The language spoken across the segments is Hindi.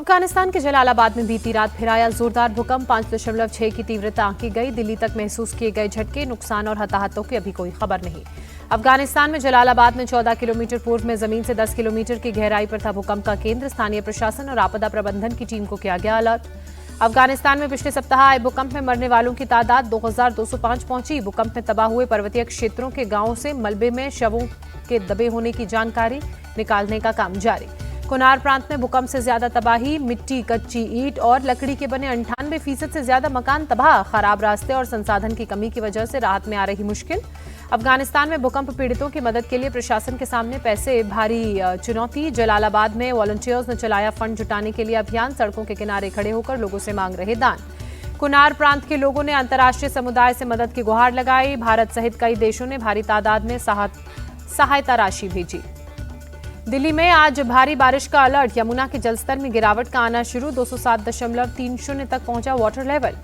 अफगानिस्तान के जलालाबाद में बीती रात फिर आया जोरदार भूकंप। 5.6 की तीव्रता आंकी गई। दिल्ली तक महसूस किए गए झटके, नुकसान और हताहतों की अभी कोई खबर नहीं। अफगानिस्तान में जलालाबाद में 14 किलोमीटर पूर्व में जमीन से 10 किलोमीटर की गहराई पर था भूकंप का केंद्र। स्थानीय प्रशासन और आपदा प्रबंधन की टीम को किया गया अलर्ट। अफगानिस्तान में पिछले सप्ताह आए भूकंप में मरने वालों की तादाद 2205 पहुंची। भूकंप में तबाह हुए पर्वतीय क्षेत्रों के गांवों से मलबे में शवों के दबे होने की जानकारी, निकालने का काम जारी। कुनार प्रांत में भूकंप से ज्यादा तबाही, मिट्टी, कच्ची ईंट और लकड़ी के बने 98% से ज्यादा मकान तबाह। खराब रास्ते और संसाधन की कमी की वजह से राहत में आ रही मुश्किल। अफगानिस्तान में भूकंप पीड़ितों की मदद के लिए प्रशासन के सामने पैसे भारी चुनौती। जलालाबाद में वॉलंटियर्स ने चलाया फंड जुटाने के लिए अभियान। सड़कों के किनारे खड़े होकर लोगों से मांग रहे दान। कुनार प्रांत के लोगों ने अंतर्राष्ट्रीय समुदाय से मदद की गुहार लगाई। भारत सहित कई देशों ने भारी तादाद में सहायता राशि भेजी। दिल्ली में आज भारी बारिश का अलर्ट। यमुना के जलस्तर में गिरावट का आना शुरू। 207.30 तक पहुंचा वाटर लेवल।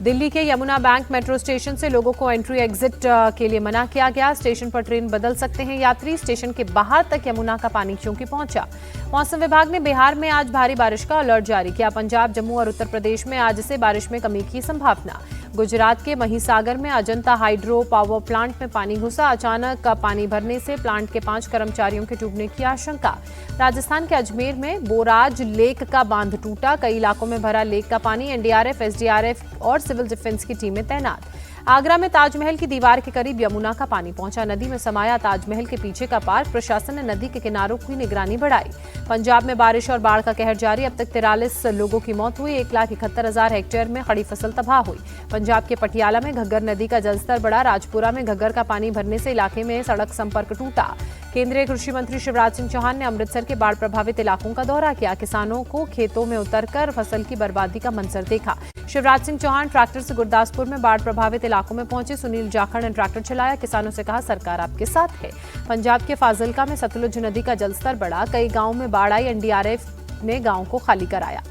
दिल्ली के यमुना बैंक मेट्रो स्टेशन से लोगों को एंट्री एग्जिट के लिए मना किया गया। स्टेशन पर ट्रेन बदल सकते हैं यात्री। स्टेशन के बाहर तक यमुना का पानी क्योंकि पहुंचा। मौसम विभाग ने बिहार में आज भारी बारिश का अलर्ट जारी किया। पंजाब, जम्मू और उत्तर प्रदेश में आज से बारिश में कमी की संभावना। गुजरात के महिसागर में अजंता हाइड्रो पावर प्लांट में पानी घुसा। अचानक पानी भरने से प्लांट के 5 कर्मचारियों के डूबने की आशंका। राजस्थान के अजमेर में बोराज लेक का बांध टूटा। कई इलाकों में भरा लेक का पानी। एनडीआरएफ, एसडीआरएफ और सिविल डिफेंस की टीमें तैनात। आगरा में ताजमहल की दीवार के करीब यमुना का पानी पहुंचा। नदी में समाया ताजमहल के पीछे का पार्क। प्रशासन ने नदी के किनारों की निगरानी बढ़ाई। पंजाब में बारिश और बाढ़ का कहर जारी। अब तक 43 लोगों की मौत हुई। 1,71,000 हेक्टेयर में खड़ी फसल तबाह हुई। पंजाब के पटियाला में घग्गर नदी का जलस्तर बढ़ा। राजपुरा में घग्गर का पानी भरने से इलाके में सड़क संपर्क टूटा। केंद्रीय कृषि मंत्री शिवराज सिंह चौहान ने अमृतसर के बाढ़ प्रभावित इलाकों का दौरा किया। किसानों को खेतों में उतरकर फसल की बर्बादी का मंजर देखा। शिवराज सिंह चौहान ट्रैक्टर से गुरदासपुर में बाढ़ प्रभावित इलाकों में पहुंचे। सुनील जाखड़ ने ट्रैक्टर चलाया। किसानों से कहा, सरकार आपके साथ है। पंजाब के फाजिल्का में सतलुज नदी का जलस्तर बढ़ा। कई गांवों में बाढ़ आई। एनडीआरएफ ने गांव को खाली कराया।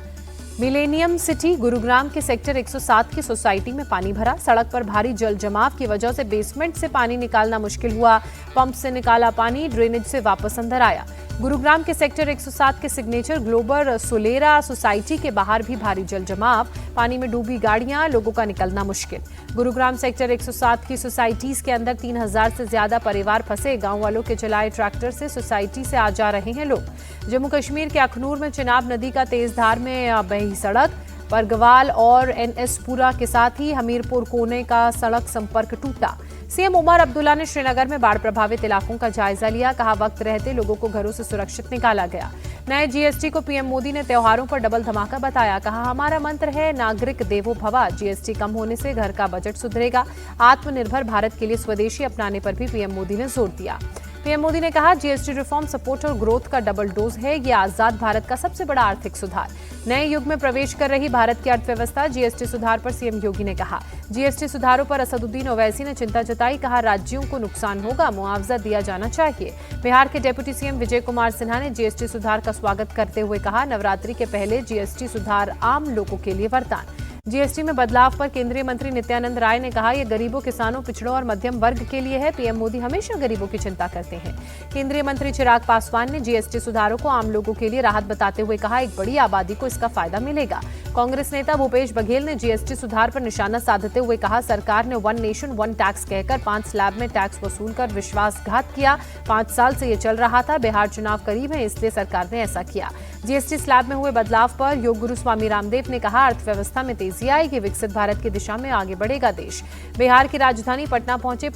मिलेनियम सिटी गुरुग्राम के सेक्टर 107 की सोसाइटी में पानी भरा। सड़क पर भारी जल जमाव की वजह से बेसमेंट से पानी निकालना मुश्किल हुआ। पंप से निकाला पानी ड्रेनेज से वापस अंदर आया। गुरुग्राम के सेक्टर 107 के सिग्नेचर ग्लोबल सोलेरा सोसाइटी के बाहर भी भारी जल जमाव। पानी में डूबी गाड़ियां, लोगों का निकलना मुश्किल। गुरुग्राम सेक्टर 107 की सोसाइटीज के अंदर 3000 से ज्यादा परिवार फंसे। गांव वालों के चलाए ट्रैक्टर से सोसाइटी से आ जा रहे हैं लोग। जम्मू कश्मीर के अखनूर में चिनाब नदी का तेज धार में बही सड़क। बरगवाल और एनएसपुरा के साथ ही हमीरपुर कोने का सड़क संपर्क टूटा। सीएम उमर अब्दुल्ला ने श्रीनगर में बाढ़ प्रभावित इलाकों का जायजा लिया। कहा, वक्त रहते लोगों को घरों से सुरक्षित निकाला गया। नए जीएसटी को पीएम मोदी ने त्योहारों पर डबल धमाका बताया। कहा, हमारा मंत्र है नागरिक देवो भव। जीएसटी कम होने से घर का बजट सुधरेगा। आत्मनिर्भर भारत के लिए स्वदेशी अपनाने पर भी पीएम मोदी ने जोर दिया। पीएम मोदी ने कहा, जीएसटी रिफॉर्म सपोर्ट और ग्रोथ का डबल डोज है। ये आजाद भारत का सबसे बड़ा आर्थिक सुधार। नए युग में प्रवेश कर रही भारत की अर्थव्यवस्था। जीएसटी सुधार पर सीएम योगी ने कहा। जीएसटी सुधारों पर असदुद्दीन ओवैसी ने चिंता जताई। कहा, राज्यों को नुकसान होगा, मुआवजा दिया जाना चाहिए। बिहार के डिप्टी सीएम विजय कुमार सिन्हा ने जीएसटी सुधार का स्वागत करते हुए कहा, नवरात्रि के पहले जीएसटी सुधार आम लोगों के लिए वरदान। जीएसटी में बदलाव पर केंद्रीय मंत्री नित्यानंद राय ने कहा, यह गरीबों, किसानों, पिछड़ों और मध्यम वर्ग के लिए है। पीएम मोदी हमेशा गरीबों की चिंता करते हैं। केंद्रीय मंत्री चिराग पासवान ने जीएसटी सुधारों को आम लोगों के लिए राहत बताते हुए कहा, एक बड़ी आबादी को इसका फायदा मिलेगा। कांग्रेस नेता भूपेश बघेल ने जीएसटी सुधार पर निशाना साधते हुए कहा, सरकार ने 1 नेशन 1 टैक्स कहकर 5 स्लैब में टैक्स वसूल कर विश्वासघात किया। 5 साल से ये चल रहा था। बिहार चुनाव करीब है, इसलिए सरकार ने ऐसा किया। जीएसटी स्लैब में हुए बदलाव पर योग गुरु स्वामी रामदेव ने कहा, अर्थव्यवस्था में तेजी आएगी। विकसित भारत की दिशा में आगे बढ़ेगा देश। बिहार की राजधानी पटना पहुंचे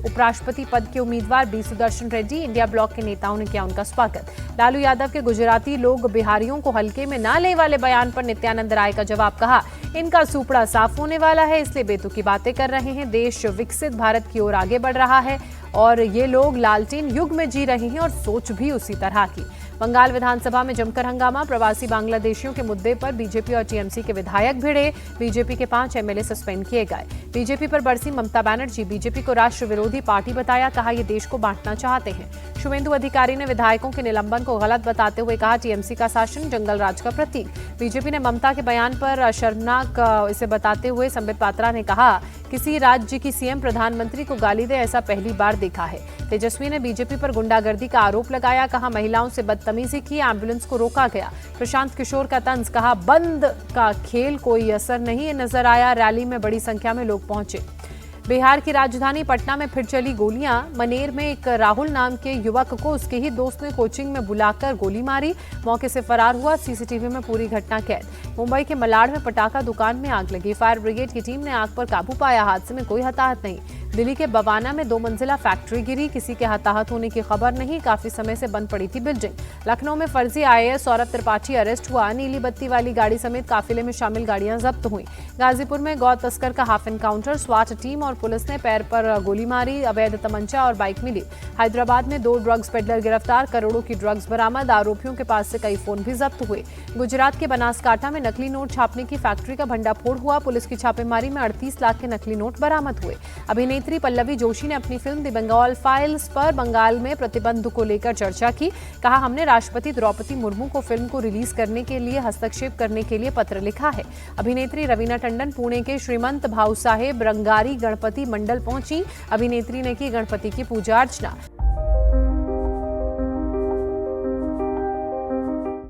उपराष्ट्रपति पद के उम्मीदवार B Sudarshan Reddy. India bloc के नेताओं ने किया उनका स्वागत। लालू यादव के गुजराती लोग बिहारियों को हल्के में न ले वाले बयान पर नित्यानंद राय का जवाब। कहा, इनका सुपड़ा साफ होने वाला है, इसलिए बेतुकी बातें कर रहे हैं। देश विकसित भारत की ओर आगे बढ़ रहा है और ये लोग लालटेन युग में जी रहे हैं और सोच भी उसी तरह की। बंगाल विधानसभा में जमकर हंगामा। प्रवासी बांग्लादेशियों के मुद्दे पर बीजेपी और टीएमसी के विधायक भिड़े। बीजेपी के 5 एमएलए सस्पेंड किए गए। बीजेपी पर बरसी ममता बनर्जी। बीजेपी को राष्ट्र विरोधी पार्टी बताया। कहा, ये देश को बांटना चाहते हैं। शुभेंदु अधिकारी ने विधायकों के निलंबन को गलत बताते हुए कहा, टीएमसी का शासन जंगल राज का प्रतीक। बीजेपी ने ममता के बयान पर शर्मनाक इसे बताते हुए संबित पात्रा ने कहा कि किसी राज्य की सीएम प्रधानमंत्री को गाली दे, ऐसा पहली बार देखा है। तेजस्वी ने बीजेपी पर गुंडागर्दी का आरोप लगाया, कहा महिलाओं से बदतमीजी की, एम्बुलेंस को रोका गया। प्रशांत किशोर का तंज, कहा बंद का खेल कोई असर नहीं नजर आया, रैली में बड़ी संख्या में लोग पहुंचे। बिहार की राजधानी पटना में फिर चली गोलियां। मनेर में एक राहुल नाम के युवक को उसके ही दोस्त ने कोचिंग में बुलाकर गोली मारी, मौके से फरार हुआ। सीसीटीवी में पूरी घटना कैद। मुंबई के मलाड में पटाखा दुकान में आग लगी, फायर ब्रिगेड की टीम ने आग पर काबू पाया, हादसे में कोई हताहत नहीं। दिल्ली के बवाना में 2 मंजिला फैक्ट्री गिरी, किसी के हताहत होने की खबर नहीं, काफी समय से बंद पड़ी थी बिल्डिंग। लखनऊ में फर्जी आईएएस सौरभ त्रिपाठी अरेस्ट हुआ, नीली बत्ती वाली गाड़ी समेत काफिले में शामिल गाड़ियां जब्त हुई। गाजीपुर में गौ तस्कर का हाफ एनकाउंटर, स्वाट टीम और पुलिस ने पैर पर गोली मारी, अवैध तमंचा और बाइक मिली। हैदराबाद में 2 ड्रग्स पेडलर गिरफ्तार, करोड़ों की ड्रग्स बरामद, आरोपियों के पास से कई फोन भी जब्त हुए। गुजरात के बनासकांठा में नकली नोट छापने की फैक्ट्री का भंडाफोड़ हुआ, पुलिस की छापेमारी में 38 लाख के नकली नोट बरामद हुए। अभिनेत्री पल्लवी जोशी ने अपनी फिल्म द बंगाल फाइल्स पर बंगाल में प्रतिबंध को लेकर चर्चा की, कहा हमने राष्ट्रपति द्रौपदी मुर्मू को फिल्म को रिलीज करने के लिए हस्तक्षेप करने के लिए पत्र लिखा है। अभिनेत्री रवीना टंडन पुणे के श्रीमंत भाऊ साहेब रंगारी गणपति मंडल पहुंची, अभिनेत्री ने की गणपति की पूजा अर्चना।